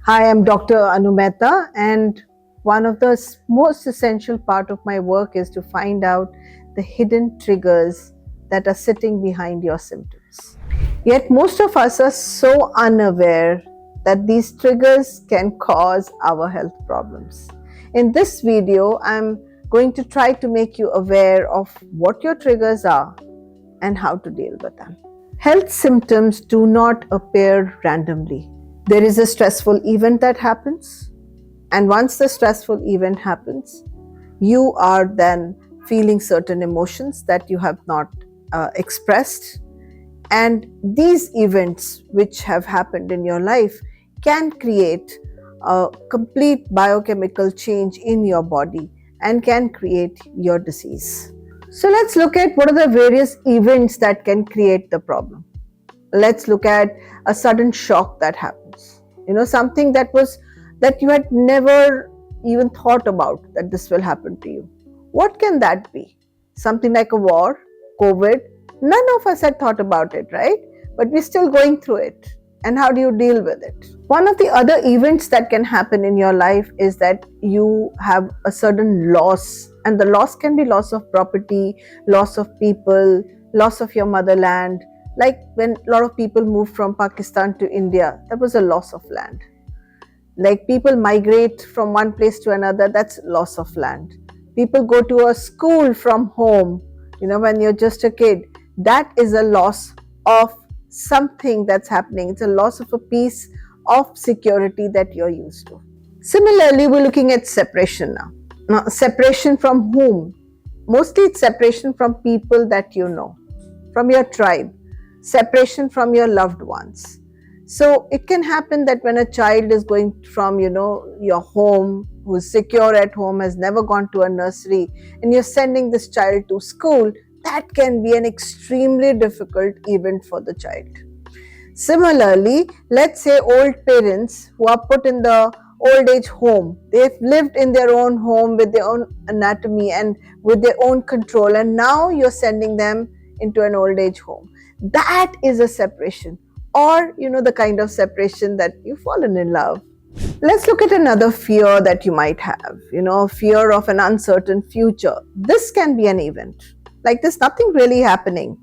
Hi, I'm Dr. Mehta, and one of the most essential part of my work is to find out the hidden triggers that are sitting behind your symptoms. Yet most of us are so unaware that these triggers can cause our health problems. In this video, I'm going to try to make you aware of what your triggers are and how to deal with them. Health symptoms do not appear randomly. There is a stressful event that happens, and once the stressful event happens, you are then feeling certain emotions that you have not expressed. And these events, which have happened in your life, can create a complete biochemical change in your body and can create your disease. So let's look at what are the various events that can create the problem. Let's look at a sudden shock that happens. Something that you had never even thought about that this will happen to you. What can that be? Something like a war, COVID. None of us had thought about it, right? But we're still going through it. And how do you deal with it? One of the other events that can happen in your life is that you have a sudden loss, and the loss can be loss of property, loss of people, loss of your motherland. Like when a lot of people moved from Pakistan to India, that was a loss of land. Like people migrate from one place to another, that's loss of land. People go to a school from home, when you're just a kid, that is a loss of something that's happening. It's a loss of a piece of security that you're used to. Similarly, we're looking at separation now. Now, separation from whom? Mostly it's separation from people that you know, from your tribe, separation from your loved ones. So it can happen that when a child is going from, your home, who's secure at home, has never gone to a nursery, and you're sending this child to school, that can be an extremely difficult event for the child. Similarly, let's say old parents who are put in the old age home, they've lived in their own home with their own anatomy and with their own control, and now you're sending them into an old age home. That is a separation, or the kind of separation that you've fallen in love. Let's look at another fear that you might have, fear of an uncertain future. This can be an event. Like there's nothing really happening.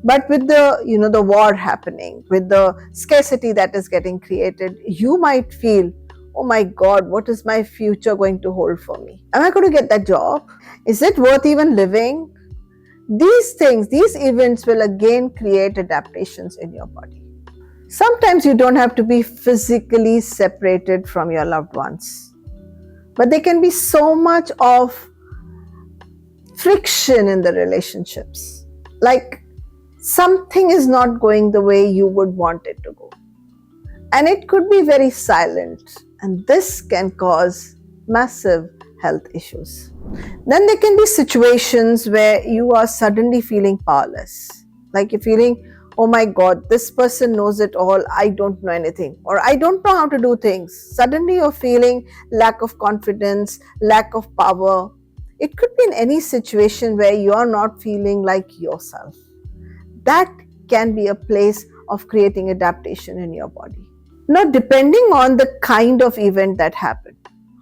But with the war happening, with the scarcity that is getting created, you might feel, oh my God, what is my future going to hold for me? Am I going to get that job? Is it worth even living? These things, these events will again create adaptations in your body. Sometimes you don't have to be physically separated from your loved ones, but there can be so much of friction in the relationships. Like something is not going the way you would want it to go. And it could be very silent, and this can cause massive health issues. Then there can be situations where you are suddenly feeling powerless. Like you're feeling, oh my God, this person knows it all, I don't know anything, or I don't know how to do things. Suddenly you're feeling lack of confidence, lack of power. It could be in any situation where you're not feeling like yourself. That can be a place of creating adaptation in your body. Now, depending on the kind of event that happened,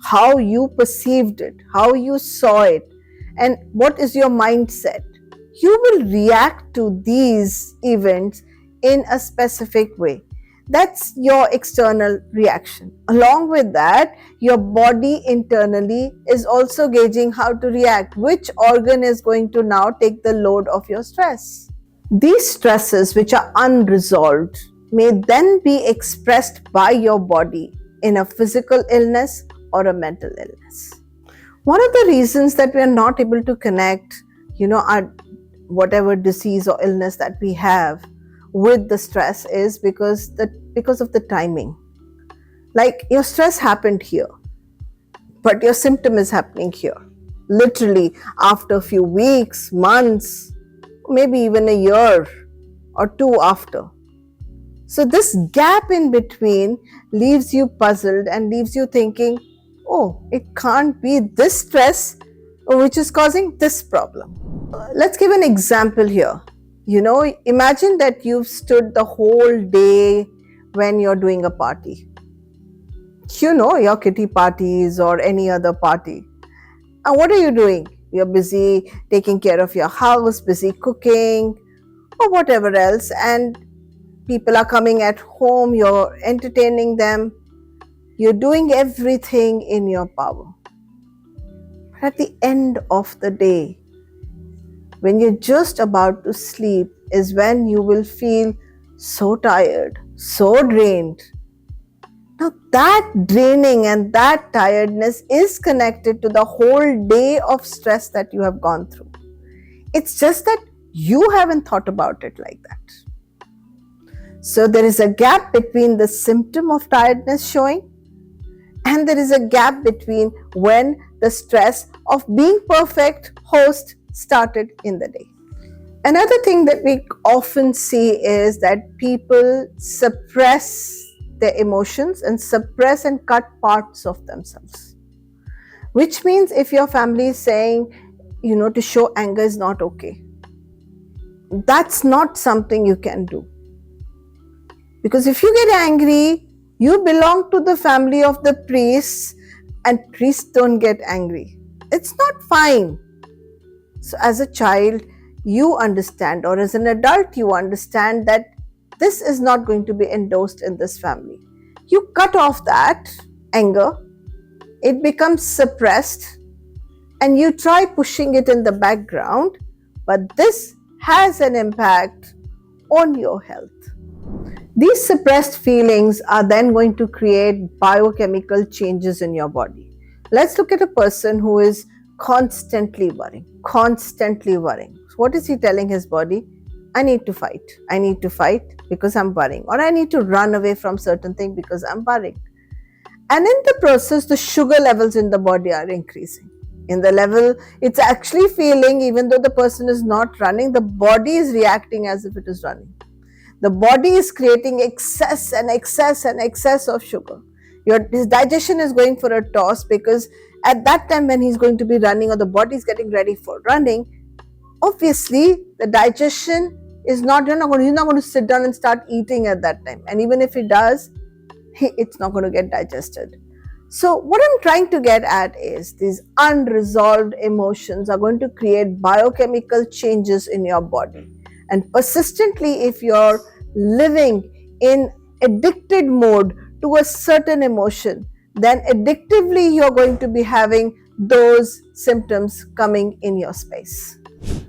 how you perceived it, how you saw it, and what is your mindset, you will react to these events in a specific way. That's your external reaction. Along with that, your body internally is also gauging how to react, which organ is going to now take the load of your stress. These stresses, which are unresolved, may then be expressed by your body in a physical illness or a mental illness. One of the reasons that we are not able to connect, our whatever disease or illness that we have with the stress is because of the timing. Like your stress happened here, but your symptom is happening here. Literally after a few weeks, months, maybe even a year or two after. So this gap in between leaves you puzzled and leaves you thinking, oh, it can't be this stress which is causing this problem. Let's give an example here. Imagine that you've stood the whole day when you're doing a party. your kitty parties or any other party. And what are you doing? You're busy taking care of your house, busy cooking, or whatever else, and people are coming at home, you're entertaining them, you're doing everything in your power. But at the end of the day, when you're just about to sleep, is when you will feel so tired, so drained. Now, that draining and that tiredness is connected to the whole day of stress that you have gone through. It's just that you haven't thought about it like that. So, there is a gap between the symptom of tiredness showing, and there is a gap between when the stress of being perfect host started in the day. Another thing that we often see is that people suppress their emotions and suppress and cut parts of themselves. Which means if your family is saying, to show anger is not okay, that's not something you can do. Because if you get angry, you belong to the family of the priests, and priests don't get angry. It's not fine. So as a child, you understand, or as an adult, you understand that this is not going to be endorsed in this family. You cut off that anger, it becomes suppressed, and you try pushing it in the background, but this has an impact on your health. These suppressed feelings are then going to create biochemical changes in your body. Let's look at a person who is constantly worrying. What is he telling his body? I need to fight because I'm worrying, or I need to run away from certain thing because I'm worrying. And in the process, the sugar levels in the body are increasing. In the level, it's actually feeling, even though the person is not running, the body is reacting as if it is running. The body is creating excess of sugar. His digestion is going for a toss, because at that time when he's going to be running, or the body is getting ready for running, obviously the digestion is not, he's not going to sit down and start eating at that time. And even if he does, it's not going to get digested. So what I'm trying to get at is these unresolved emotions are going to create biochemical changes in your body. And persistently, if you're living in addicted mode to a certain emotion, then addictively you're going to be having those symptoms coming in your space.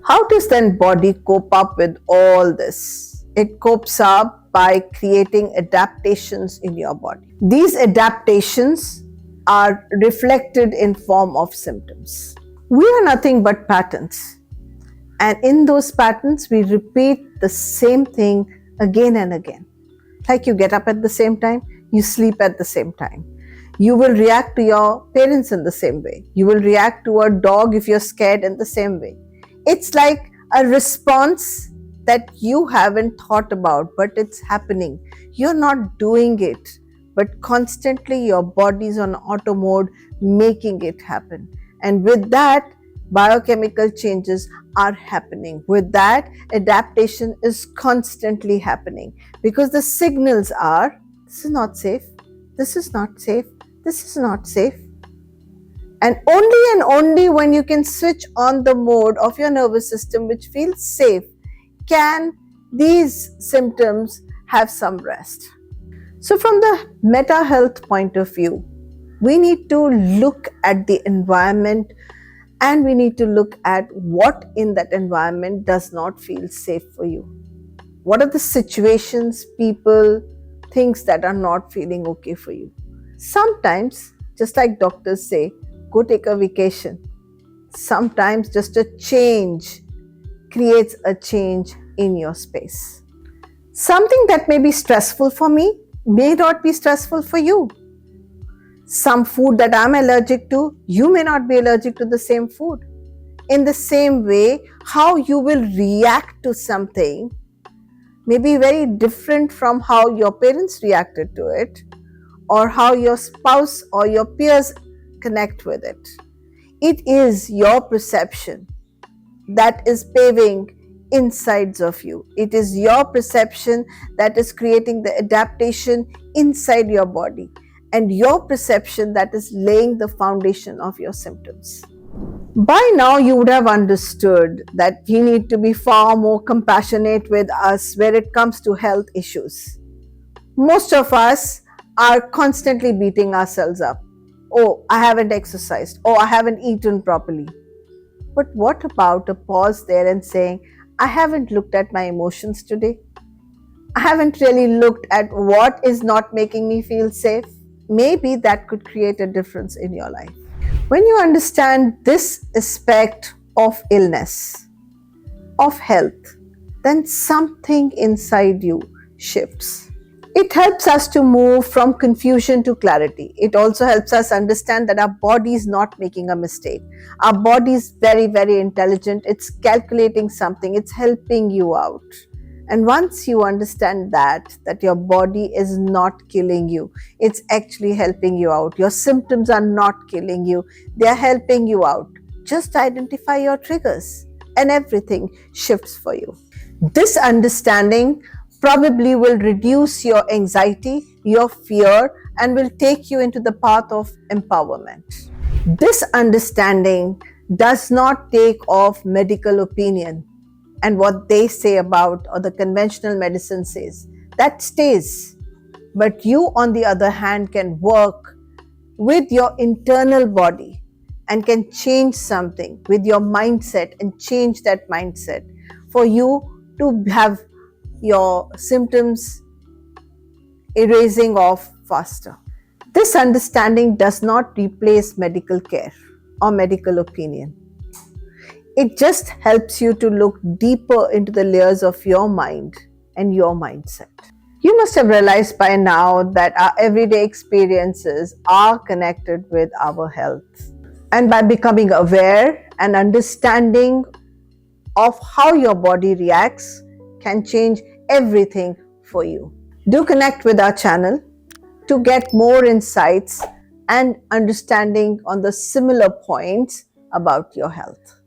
How does then body cope up with all this? It copes up by creating adaptations in your body. These adaptations are reflected in form of symptoms. We are nothing but patterns. And in those patterns, we repeat the same thing again and again. Like you get up at the same time, you sleep at the same time. You will react to your parents in the same way. You will react to a dog if you're scared in the same way. It's like a response that you haven't thought about, but it's happening. You're not doing it, but constantly your body's on auto mode making it happen. And with that, biochemical changes are happening. With that, adaptation is constantly happening, because the signals are, this is not safe, this is not safe, this is not safe. And only when you can switch on the mode of your nervous system which feels safe, can these symptoms have some rest. So from the meta health point of view, we need to look at the environment, and we need to look at what in that environment does not feel safe for you. What are the situations, people, things that are not feeling okay for you? Sometimes, just like doctors say, go take a vacation. Sometimes just a change creates a change in your space. Something that may be stressful for me may not be stressful for you. Some food that I'm allergic to, you may not be allergic to the same food. In the same way, how you will react to something may be very different from how your parents reacted to it, or how your spouse or your peers connect with it. It is your perception that is paving insides of you. It is your perception that is creating the adaptation inside your body. and your perception that is laying the foundation of your symptoms. By now, you would have understood that we need to be far more compassionate with us where it comes to health issues. Most of us are constantly beating ourselves up. Oh, I haven't exercised. Oh, I haven't eaten properly. But what about a pause there and saying, I haven't looked at my emotions today? I haven't really looked at what is not making me feel safe? Maybe that could create a difference in your life. When you understand this aspect of illness, of health, then something inside you shifts. It helps us to move from confusion to clarity. It also helps us understand that our body is not making a mistake. Our body is very, very intelligent. It's calculating something, it's helping you out. And once you understand that your body is not killing you, it's actually helping you out. Your symptoms are not killing you, they are helping you out. Just identify your triggers and everything shifts for you. This understanding probably will reduce your anxiety, your fear, and will take you into the path of empowerment. This understanding does not take off medical opinion and what they say about or the conventional medicine says. That stays. But you, on the other hand, can work with your internal body and can change something with your mindset and change that mindset for you to have your symptoms erasing off faster. This understanding does not replace medical care or medical opinion. It just helps you to look deeper into the layers of your mind and your mindset. You must have realized by now that our everyday experiences are connected with our health. And by becoming aware and understanding of how your body reacts can change everything for you. Do connect with our channel to get more insights and understanding on the similar points about your health.